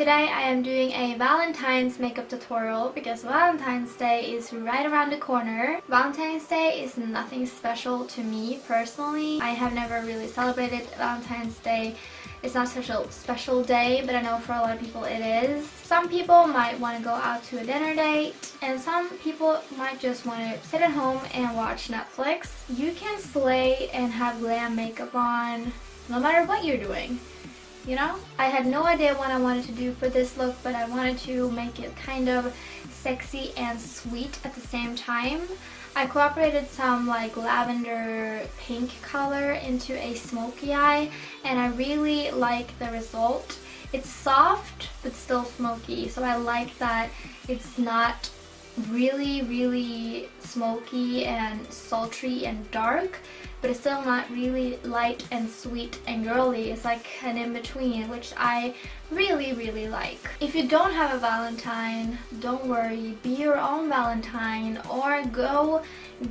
Today I am doing a Valentine's makeup tutorial because Valentine's Day is right around the corner. Valentine's Day is nothing special to me personally. I have never really celebrated Valentine's Day. It's not such a special day, but I know for a lot of people it is. Some people might want to go out to a dinner date, and some people might just want to sit at home and watch Netflix. You can slay and have glam makeup on no matter what you're doing. You know? I had no idea what I wanted to do for this look, but I wanted to make it kind of sexy and sweet at the same time. I incorporated some like lavender pink color into a smoky eye, and I really like the result. It's soft but still smoky, so I like that it's not really smoky and sultry and dark, but it's still not really light and sweet and girly. It's like an in-between, which I really like. If you don't have a Valentine, don't worry, be your own Valentine, or go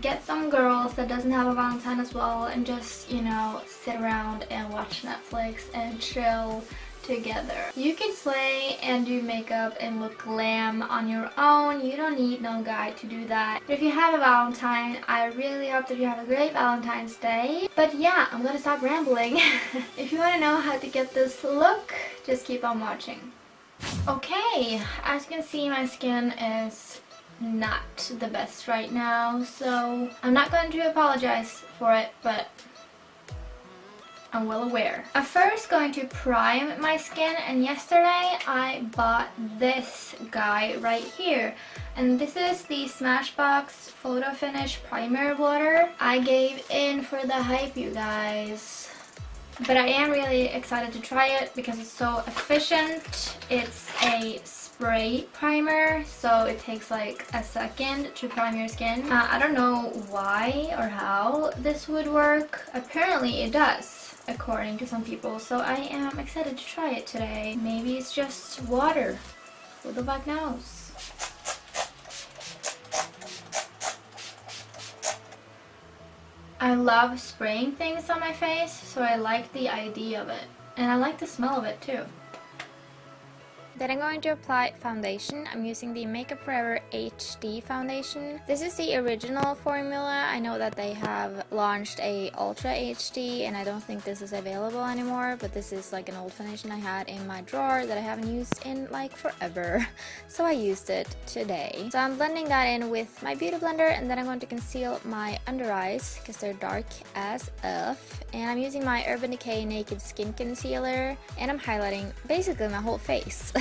get some girls that doesn't have a Valentine as well and just, you know, sit around and watch Netflix and chill together. You can slay and do makeup and look glam on your own. You don't need no guy to do that. But if you have a Valentine, I really hope that you have a great Valentine's Day. But yeah, I'm gonna stop rambling. If you want to know how to get this look, just keep on watching. Okay, as you can see, my skin is not the best right now, so I'm not going to apologize for it, but I'm well aware. I'm first going to prime my skin, and yesterday I bought this guy right here. And this is the Smashbox Photo Finish Primer Water. I gave in for the hype, you guys. But I am really excited to try it because it's so efficient. It's a spray primer, so it takes like a second to prime your skin. I don't know why or how this would work. Apparently it does, according to some people, so I am excited to try it today. Maybe it's just water. Who the fuck knows? I love spraying things on my face, so I like the idea of it. And I like the smell of it too. Then I'm going to apply foundation. I'm using the Makeup Forever HD foundation. This is the original formula. I know that they have launched a Ultra HD, and I don't think this is available anymore, but this is like an old foundation I had in my drawer that I haven't used in like forever. So I used it today. So I'm blending that in with my beauty blender, and then I'm going to conceal my under eyes because they're dark as F. And I'm using my Urban Decay Naked Skin Concealer, and I'm highlighting basically my whole face.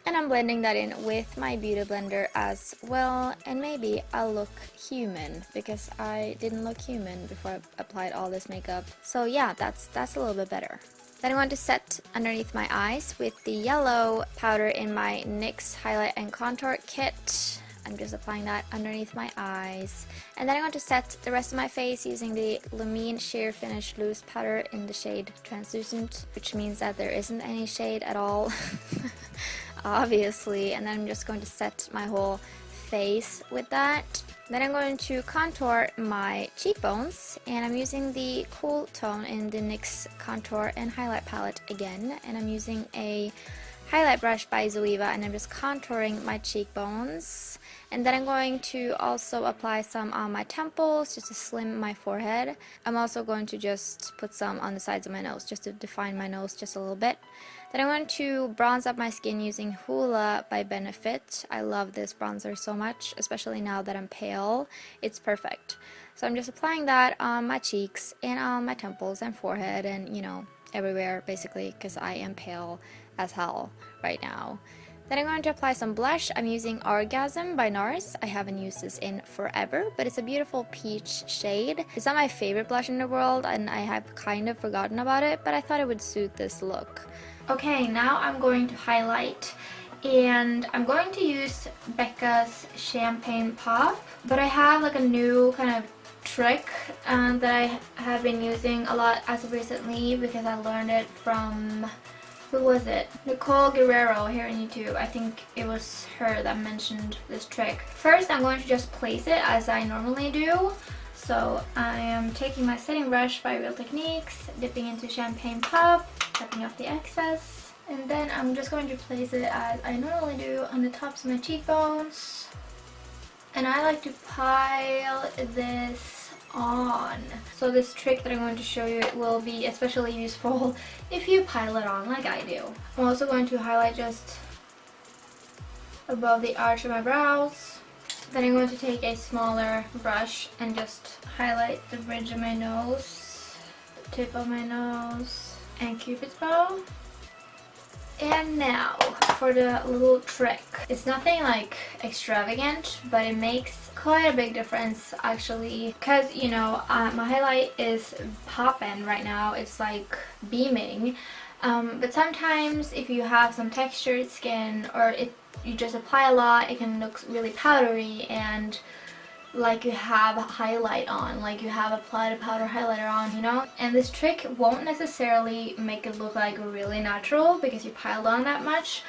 And I'm blending that in with my beauty blender as well, and maybe I'll look human because I didn't look human before I applied all this makeup. So yeah, that's a little bit better. Then I'm going to set underneath my eyes with the yellow powder in my NYX Highlight and Contour Kit. I'm just applying that underneath my eyes. And then I'm going to set the rest of my face using the Lumine Sheer Finish Loose Powder in the shade Translucent, which means that there isn't any shade at all. Obviously. And then I'm just going to set my whole face with that. Then I'm going to contour my cheekbones, and I'm using the Cool Tone in the NYX Contour and Highlight Palette again, and I'm using a highlight brush by Zoeva, and I'm just contouring my cheekbones. And then I'm going to also apply some on my temples just to slim my forehead. I'm also going to just put some on the sides of my nose just to define my nose just a little bit. Then I'm going to bronze up my skin using Hoola by Benefit. I love this bronzer so much, especially now that I'm pale. It's perfect. So I'm just applying that on my cheeks and on my temples and forehead and, you know, everywhere basically, because I am pale as hell right now. Then I'm going to apply some blush. I'm using Orgasm by NARS. I haven't used this in forever, but it's a beautiful peach shade. It's not my favorite blush in the world, and I have kind of forgotten about it, but I thought it would suit this look. Okay, now I'm going to highlight, and I'm going to use Becca's Champagne Pop, but I have like a new kind of trick that I have been using a lot as of recently because I learned it from, who was it? Nicole Guerrero here on YouTube. I think it was her that mentioned this trick. First, I'm going to just place it as I normally do. So I am taking my setting brush by Real Techniques, dipping into Champagne Pop, tapping off the excess, And then I'm just going to place it as I normally do on the tops of my cheekbones. And I like to pile this on. So this trick that I'm going to show you will be especially useful if you pile it on like I do. I'm also going to highlight just above the arch of my brows. Then I'm going to take a smaller brush and just highlight the bridge of my nose, the tip of my nose, and Cupid's bow. And now for the little trick. It's nothing like extravagant, but it makes quite a big difference actually, because you know my highlight is popping right now. It's like beaming, but sometimes if you have some textured skin or you just apply a lot, it can look really powdery and like you have a highlight on, like you have applied a powder highlighter on, you know? And this trick won't necessarily make it look like really natural because you piled on that much,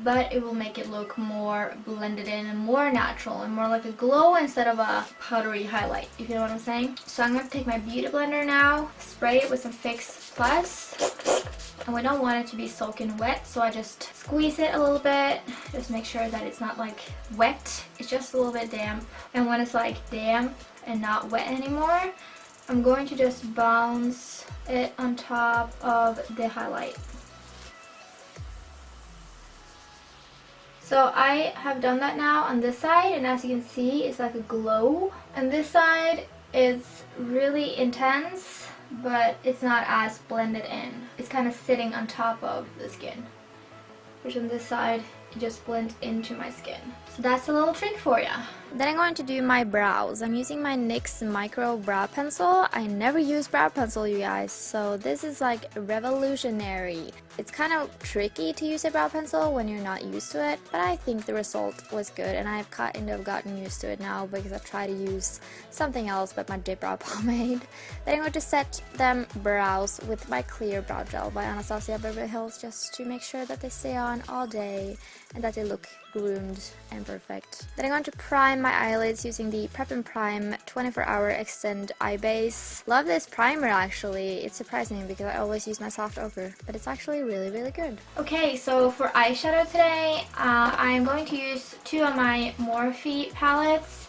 but it will make it look more blended in and more natural and more like a glow instead of a powdery highlight, if you know what I'm saying. So I'm going to take my beauty blender now, spray it with some Fix Plus. And we don't want it to be soaking wet, so I just squeeze it a little bit. Just make sure that it's not like wet, it's just a little bit damp. And when it's like damp and not wet anymore, I'm going to just bounce it on top of the highlight. So I have done that now on this side, and as you can see, it's like a glow. And this side is really intense, but it's not as blended in. It's kind of sitting on top of the skin, which on this side it just blends into my skin. So that's a little trick for ya. Then I'm going to do my brows. I'm using my NYX Micro Brow Pencil. I never use brow pencil, you guys, so this is like revolutionary. It's kind of tricky to use a brow pencil when you're not used to it, but I think the result was good, and I've kind of gotten used to it now because I've tried to use something else but my dip brow pomade. Then I'm going to set them brows with my clear brow gel by Anastasia Beverly Hills, just to make sure that they stay on all day and that they look groomed and perfect. Then I'm going to prime my eyelids using the Prep and Prime 24-Hour Extend Eye Base. Love this primer actually. It's surprising because I always use my soft ochre, but it's actually really good. Okay, so for eyeshadow today, I'm going to use two of my Morphe palettes,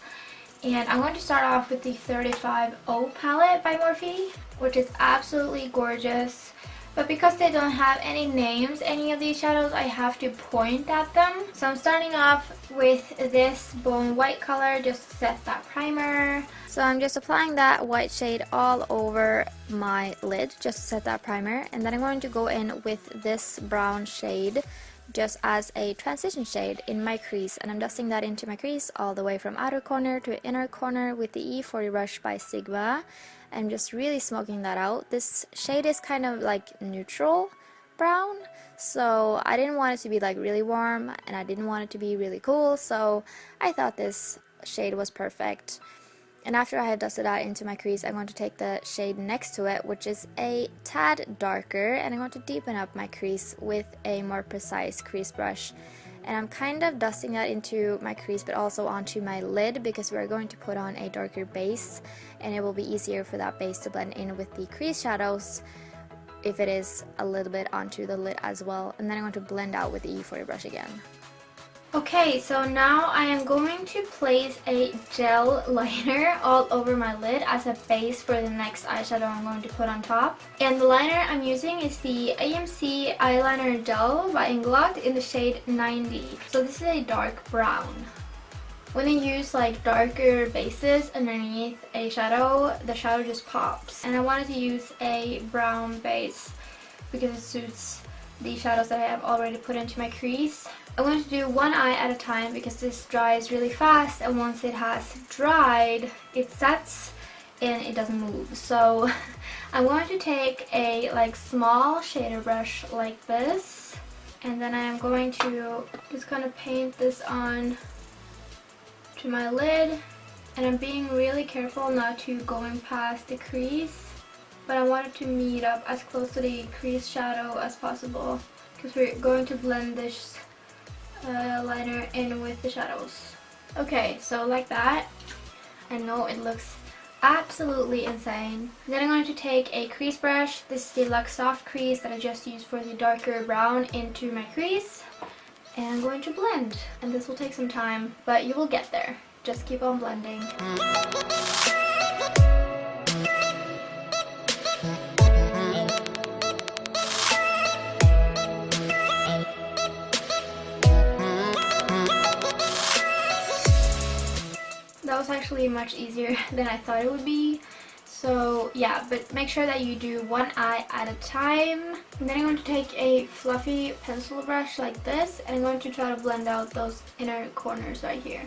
and I'm going to start off with the 35O palette by Morphe, which is absolutely gorgeous. But because they don't have any names, any of these shadows, I have to point at them. So I'm starting off with this Bone White color just to set that primer. So I'm just applying that white shade all over my lid just to set that primer. And then I'm going to go in with this brown shade just as a transition shade in my crease. And I'm dusting that into my crease all the way from outer corner to inner corner with the E40 brush by Sigma. I'm just really smoking that out. This shade is kind of like neutral brown, so I didn't want it to be like really warm and I didn't want it to be really cool, so I thought this shade was perfect. And after I had dusted that into my crease, I'm going to take the shade next to it, which is a tad darker, and I'm going to deepen up my crease with a more precise crease brush. And I'm kind of dusting that into my crease but also onto my lid because we're going to put on a darker base, and it will be easier for that base to blend in with the crease shadows if it is a little bit onto the lid as well. And then I'm going to blend out with the E40 brush again. Okay, so now I am going to place a gel liner all over my lid as a base for the next eyeshadow I'm going to put on top. And the liner I'm using is the AMC Eyeliner Gel by Inglot in the shade 90. So this is a dark brown. When you use like darker bases underneath a shadow, the shadow just pops. And I wanted to use a brown base because it suits the shadows that I have already put into my crease. I'm going to do one eye at a time because this dries really fast, and once it has dried, it sets and it doesn't move. So I'm going to take a like small shader brush like this, and then I am going to just kind of paint this on to my lid, and I'm being really careful not to going past the crease, but I want it to meet up as close to the crease shadow as possible because we're going to blend this liner in with the shadows. Okay, so like that. I know it looks absolutely insane. Then I'm going to take a crease brush. This is the Luxe Soft Crease that I just used for the darker brown into my crease. And I'm going to blend. And this will take some time, but you will get there. Just keep on blending. That was actually much easier than I thought it would be. So yeah, but make sure that you do one eye at a time. And then I'm going to take a fluffy pencil brush like this, and I'm going to try to blend out those inner corners right here.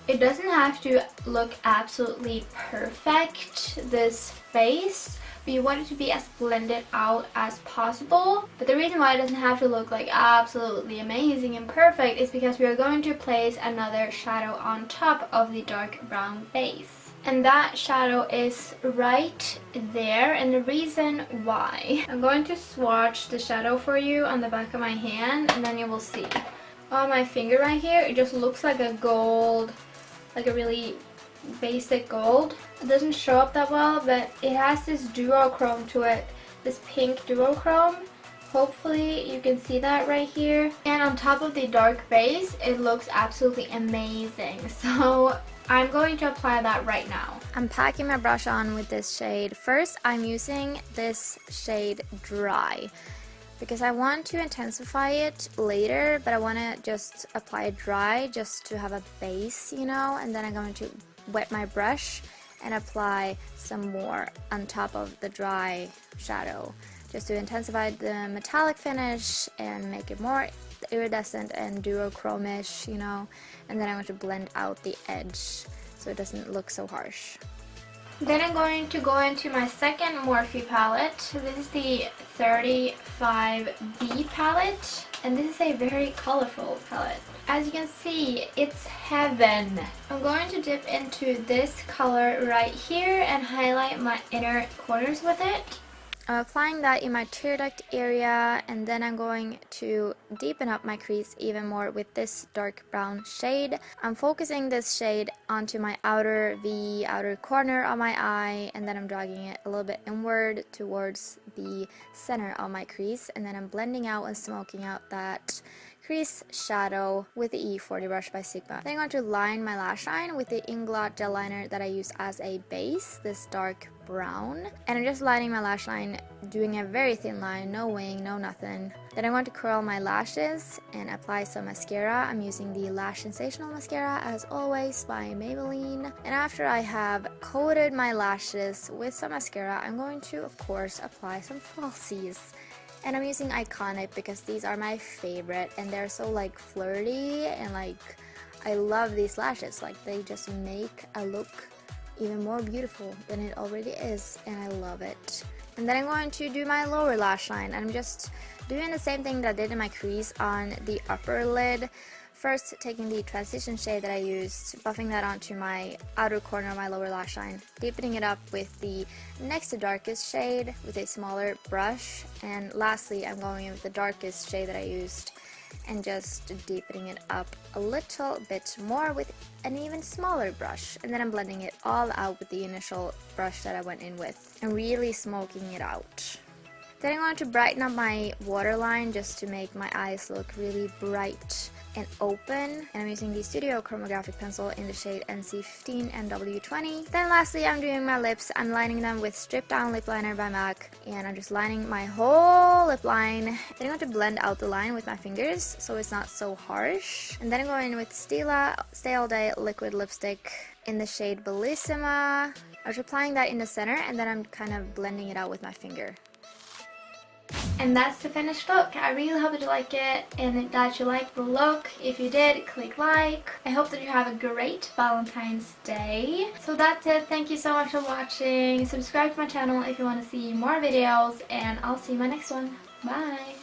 It doesn't have to look absolutely perfect, this face, but you want it to be as blended out as possible. But the reason why it doesn't have to look like absolutely amazing and perfect is because we are going to place another shadow on top of the dark brown base. And that shadow is right there, and the reason why. I'm going to swatch the shadow for you on the back of my hand, and then you will see. On my finger right here, it just looks like a gold, like a really basic gold. It doesn't show up that well, but it has this duochrome to it, this pink duochrome. Hopefully you can see that right here. And on top of the dark base, it looks absolutely amazing. So I'm going to apply that right now. I'm packing my brush on with this shade. First, I'm using this shade Dry, because I want to intensify it later, but I want to just apply it dry just to have a base, you know, and then I'm going to wet my brush and apply some more on top of the dry shadow just to intensify the metallic finish and make it more iridescent and duochromish, you know, and then I'm going to blend out the edge so it doesn't look so harsh. Then I'm going to go into my second Morphe palette. This is the 35B palette, and this is a very colorful palette. As you can see, it's heaven. I'm going to dip into this color right here and highlight my inner corners with it. I'm applying that in my tear duct area, and then I'm going to deepen up my crease even more with this dark brown shade. I'm focusing this shade onto my outer V, outer corner of my eye, and then I'm dragging it a little bit inward towards the center of my crease, and then I'm blending out and smoking out that crease shadow with the E40 brush by Sigma. Then I'm going to line my lash line with the Inglot gel liner that I use as a base, this dark brown. And I'm just lining my lash line, doing a very thin line, no wing, no nothing. Then I'm going to curl my lashes and apply some mascara. I'm using the Lash Sensational Mascara, as always, by Maybelline. And after I have coated my lashes with some mascara, I'm going to, of course, apply some falsies. And I'm using Iconic because these are my favorite, and they're so like flirty, and like I love these lashes. Like they just make a look even more beautiful than it already is, and I love it. And then I'm going to do my lower lash line. I'm just doing the same thing that I did in my crease on the upper lid. First, taking the transition shade that I used, buffing that onto my outer corner of my lower lash line, deepening it up with the next to darkest shade with a smaller brush, and lastly I'm going in with the darkest shade that I used and just deepening it up a little bit more with an even smaller brush, and then I'm blending it all out with the initial brush that I went in with and really smoking it out. Then I'm going to brighten up my waterline just to make my eyes look really bright and open, and I'm using the Studio Chromographic pencil in the shade NC15 and W20. Then lastly, I'm doing my lips. I'm lining them with Strip Down Lip Liner by MAC, and I'm just lining my whole lip line. Then I'm going to blend out the line with my fingers so it's not so harsh. And then I'm going in with Stila Stay All Day Liquid Lipstick in the shade Bellissima. I'm just applying that in the center, and then I'm kind of blending it out with my finger. And that's the finished look. I really hope that you like it and that you like the look. If you did, click like. I hope that you have a great Valentine's Day. So that's it. Thank you so much for watching. Subscribe to my channel if you want to see more videos, and I'll see you in my next one. Bye!